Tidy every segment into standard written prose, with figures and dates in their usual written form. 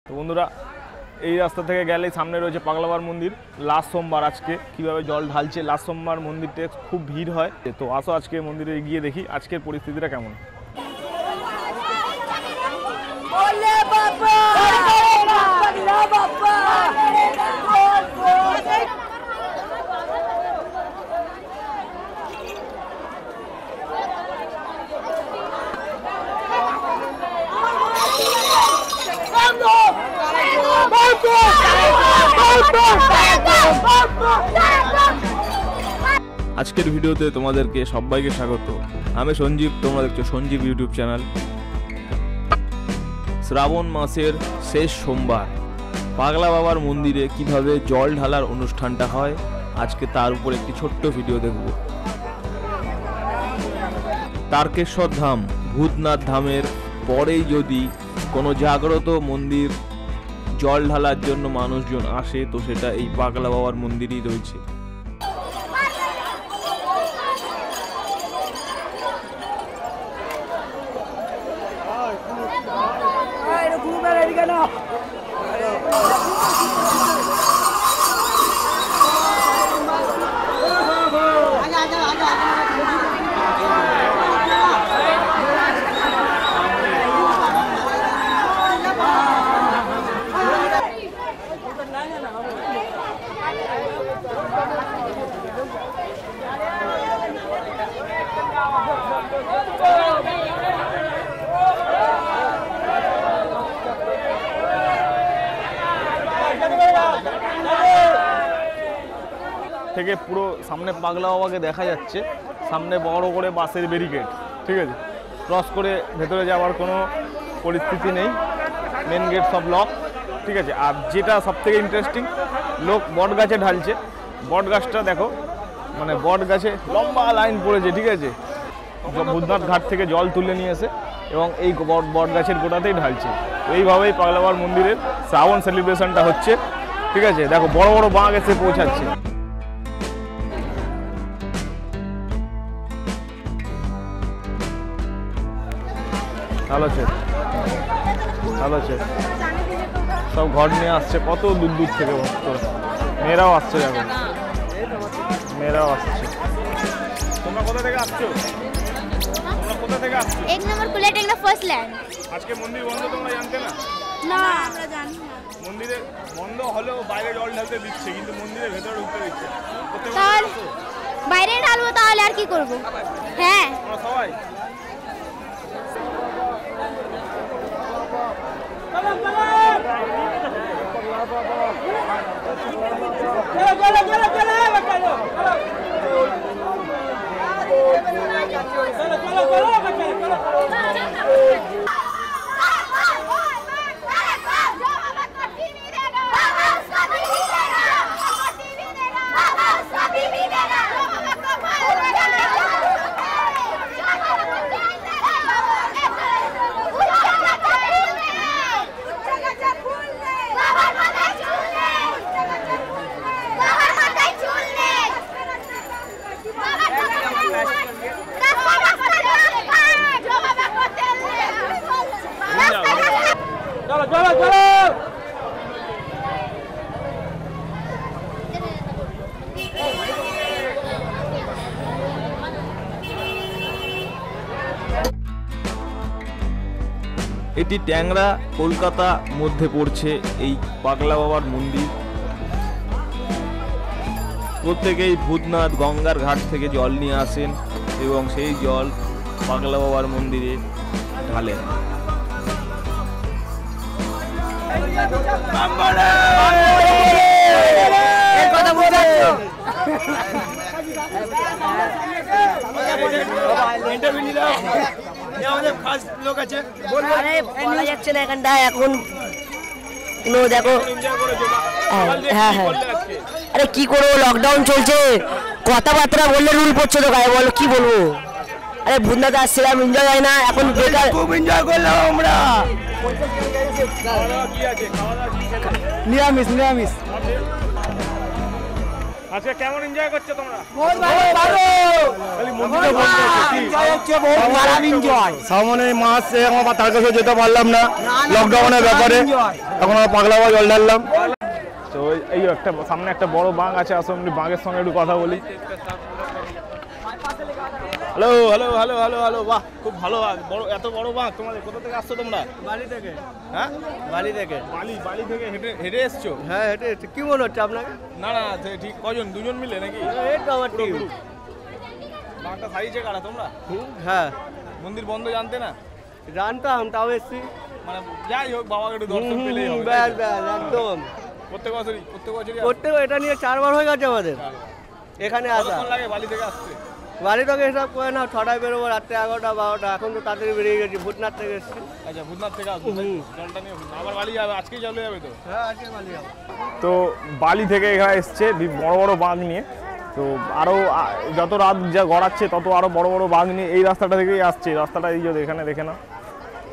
তো বন্ধুরা এই রাস্তা থেকে গেলেই সামনে রয়েছে পাগলা বাবার মন্দির। লাস্ট সোমবার আজকে কিভাবে জল ঢালছে, লাস্ট সোমবার মন্দিরতে খুব ভিড় হয়। তো আসো আজকে মন্দিরে গিয়ে দেখি আজকের পরিস্থিতিটা কেমন। আজকের ভিডিওতে তোমাদেরকে সবাইকে স্বাগত। আমি সঞ্জীব, তোমরা দেখছো সঞ্জীব ইউটিউব চ্যানেল। শ্রাবণ মাসের শেষ সোমবার পাগলা বাবার মন্দিরে কিভাবে জল ঢালার অনুষ্ঠানটা হয় আজকে তার উপর একটি ছোট্ট ভিডিও দেখব। তারকেশ্বর ধাম ভূতনাথ ধামের পরেই যদি কোনো জাগ্রত মন্দির জল ঢালার জন্য মানুষজন আসে তো সেটা এই পাগলা বাবার মন্দিরই রয়েছে। থেকে পুরো সামনে পাগলা বাবাকে দেখা যাচ্ছে, সামনে বড় করে বাসের ব্যারিকেড, ঠিক আছে, ক্রস করে ভেতরে যাওয়ার কোনো পরিস্থিতি নেই, মেন গেট সব লক, ঠিক আছে। আর যেটা সবথেকে ইন্টারেস্টিং, লোক বট গাছে ঢালছে। বট গাছটা দেখো, মানে বট গাছে লম্বা লাইন পড়েছে, ঠিক আছে। ভূতনাথ ঘাট থেকে জল তুলে নিয়ে এসে এবং এই বট গাছের গোড়াতেই ঢালছে। এইভাবেই পাগলা বাবার মন্দিরের শ্রাবণ সেলিব্রেশনটা হচ্ছে, ঠিক আছে। দেখো বড় বড় বাঁক এসে পৌঁছাচ্ছে। ভালো আছে, ভালো আছে। সব ঘর নিয়ে আসছে, কত দূর দূর থেকে ভক্ত, মেয়েরাও আসছে, দেখো মেয়েরাও আসছে। তোমরা কোথা থেকে আসছো? তোমরা কোথা থেকে আসছো? এক নম্বর কুলেটেংলা ফার্স্ট ল্যান্ড। আজকে মন্দির বন্ধ, তোমরা জানতে না? না, আমরা জানি না। মন্দিরে বন্ধ হলেও বাইরে জল ঢালতে দিচ্ছে, কিন্তু মন্দিরের ভেতরে ঢুকতে দিচ্ছে। তাহলে বাইরে ঢালবো, তাহলে আর কি করব? হ্যাঁ সবাই এটি ট্যাংরা কলকাতা মধ্যে পড়ছে এই পাগলা বাবার মন্দির। প্রত্যেকেই ভূতনাথ গঙ্গার ঘাট থেকে জল নিয়ে আসেন এবং সেই জল পাগলা বাবার মন্দিরে ঢালেন। এখন দেখো, হ্যাঁ হ্যাঁ, আরে কি করবো, লকডাউন চলছে, কথাবার্তা বললে রুল পড়ছে তো গায়ে, বলো কি বলবো। আরে ভূতনাথ আসছিলাম, এনজয় হয় না এখন, বেকার খুব এনজয় করলাম আমরা। নিরামিষ নিরামিষ আজকে কেমন এনজয় করছো তোমরা? সামনে মাস আমার তার কাছে যেতে পারলাম না লকডাউনের ব্যাপারে, এখন আমরা পাগলাবা জল ঢাললাম। তো এই একটা সামনে একটা বড় বাঁক আছে, আসো আমি বাঁকের সঙ্গে একটু কথা বলি। Hello hello hello hello hello, বাহ খুব ভালো বাঁক, বড় এত বড় বাঁক। তোমাদের কোথা থেকে আসছো তোমরা? বালি থেকে। হ্যাঁ বালি থেকে। বালি থেকে হেঁটে হেঁটে এসছো? হ্যাঁ হেঁটে এসেছি। কি মনে হচ্ছে আপনাকে? না না ঠিক কজন, দুজন মিলে নাকি? এই তো আমার টিম। বাঁকটা সারিয়েছে কারা তোমরা? হ্যাঁ মন্দির বন্ধ জানতে না? জানতাম, তাও এসছি। মানে যাই হোক বাবাকে একটু দর্শন পেলেই হবে। ব্যাস ব্যাস একদম। প্রত্যেক বছরই প্রত্যেক এটা নিয়ে 4 বার হয়ে গেছে আমাদের এখানে আসা। কতক্ষণ লাগে বালি থেকে আসতে? বাড়ি থেকে হিসাব করে না, 6টায় বেরোবো, রাত্রে 11টা 12টা। এখন তো তাড়াতাড়ি বেরিয়ে গেছি, ভূতনাথ থেকে এসছি। আচ্ছা ভূতনাথ থেকে আসবো, জলটা নিয়ে আবার বালি যাবে, আজকেই চলে যাবে তো? হ্যাঁ আজকে বালি যাবো। তো বালি থেকে এখানে এসছে বড় বড় বাঘ নিয়ে। তো আরও যত রাত যা গড়াচ্ছে তত আরও বড় বড় বাঘ নিয়ে এই রাস্তাটা থেকেই আসছে। এই রাস্তাটা এই যে এখানে দেখে না,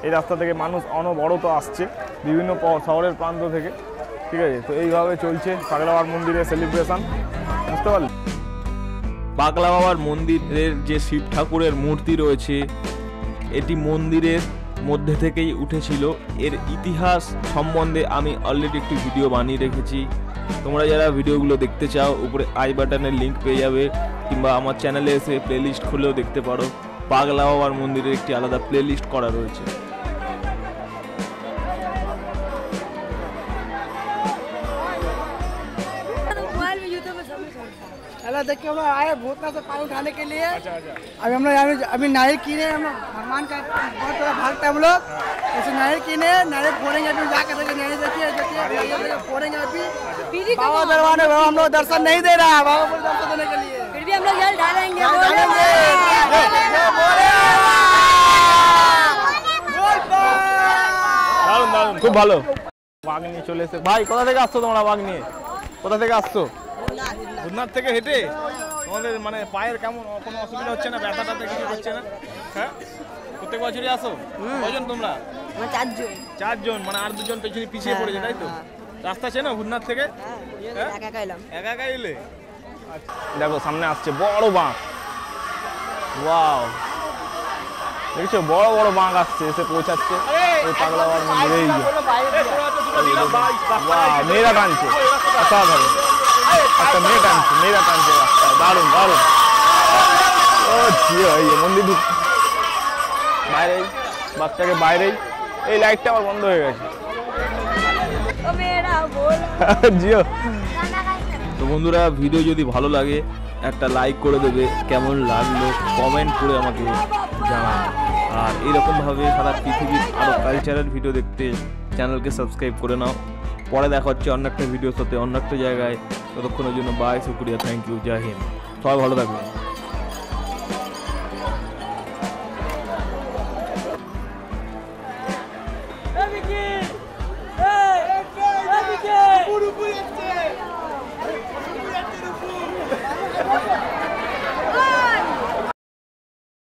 এই রাস্তা থেকে মানুষ অনবরত আসছে বিভিন্ন শহরের প্রান্ত থেকে, ঠিক আছে? তো এইভাবে চলছে পাগলা বাবার মন্দিরের সেলিব্রেশন, বুঝতে পারলে? পাগলা বাবার মন্দিরের যে শিব ঠাকুরের মূর্তি রয়েছে, এটি মন্দিরের মধ্যে থেকেই উঠেছিল। এর ইতিহাস সম্বন্ধে আমি অলরেডি একটি ভিডিও বানিয়ে রেখেছি। তোমরা যারা ভিডিওগুলো দেখতে চাও উপরে আই বাটনের লিঙ্ক পেয়ে যাবে, কিংবা আমার চ্যানেলে এসে প্লেলিস্ট খুলেও দেখতে পারো। পাগলা বাবার মন্দিরের একটি আলাদা প্লেলিস্ট করা রয়েছে। हेलो देखिए हम लोग आए भूतनाथ से पानी उठाने के लिए। अभी हम लोग अभी नारियल कीने, हम लोग भगवान का बहुत बड़ा भक्त है हम लोग। ऐसे नारियल कीने, नारियल फोड़ेंगे अभी जाकर नारियल देखिए देखिए फोड़ेंगे अभी। बाबा दरबार में हम लोग दर्शन नहीं दे रहा है, बाबा को दर्शन देने के लिए फिर भी हम लोग जल ढालेंगे। দারুন দারুন, খুব ভালো। বাঘ নিয়ে চলে এসে ভাই, কোথা থেকে আসছো তোমরা? বাঘ নিয়ে কোথা থেকে আসছো? ভূতনাথ থেকে হেঁটে? তোমাদের মানে পায়ের কেমন কোনো অসুবিধা হচ্ছে না? ব্যথা ট্যাথা কিছু হচ্ছে না? হ্যাঁ প্রত্যেক বছরই আসো? কজন তোমরা? 4 জন, মানে আর 2জন পেছনে পিছিয়ে পড়েছে তাই তো? রাস্তা চেনো ভূতনাথ থেকে? একা একা এলে? দেখো সামনে আসছে বড় বাঘ, ওয়াও দেখছো বড় বড় বাঘ আসছে, এসে পৌঁছাচ্ছে এই পাগলা বাবার মন্দিরে। এই মেয়েরা টানছে, অসাধারণ একটা মেয়ে টানছে রাস্তায়, দারুণ দারুণ। ও জিও, এই মন্দির বাইরেই, বাচ্চাকে বাইরেই। এই লাইটটা আবার বন্ধ হয়ে গেছে জিও। তো বন্ধুরা, ভিডিও যদি ভালো লাগে একটা লাইক করে দেবে, কেমন লাগলো কমেন্ট করে আমাকে জানাবে। আর এইরকমভাবে সারা পৃথিবীর আরও কালচারাল ভিডিও দেখতে চ্যানেলকে সাবস্ক্রাইব করে নাও। পরে দেখা হচ্ছে অন্য একটা ভিডিওর সাথে অন্য একটা জায়গায়। ততক্ষণের জন্য বাই, শুক্রিয়া, থ্যাংক ইউ, জয় হিন্দ, সবাই ভালো থাকবেন।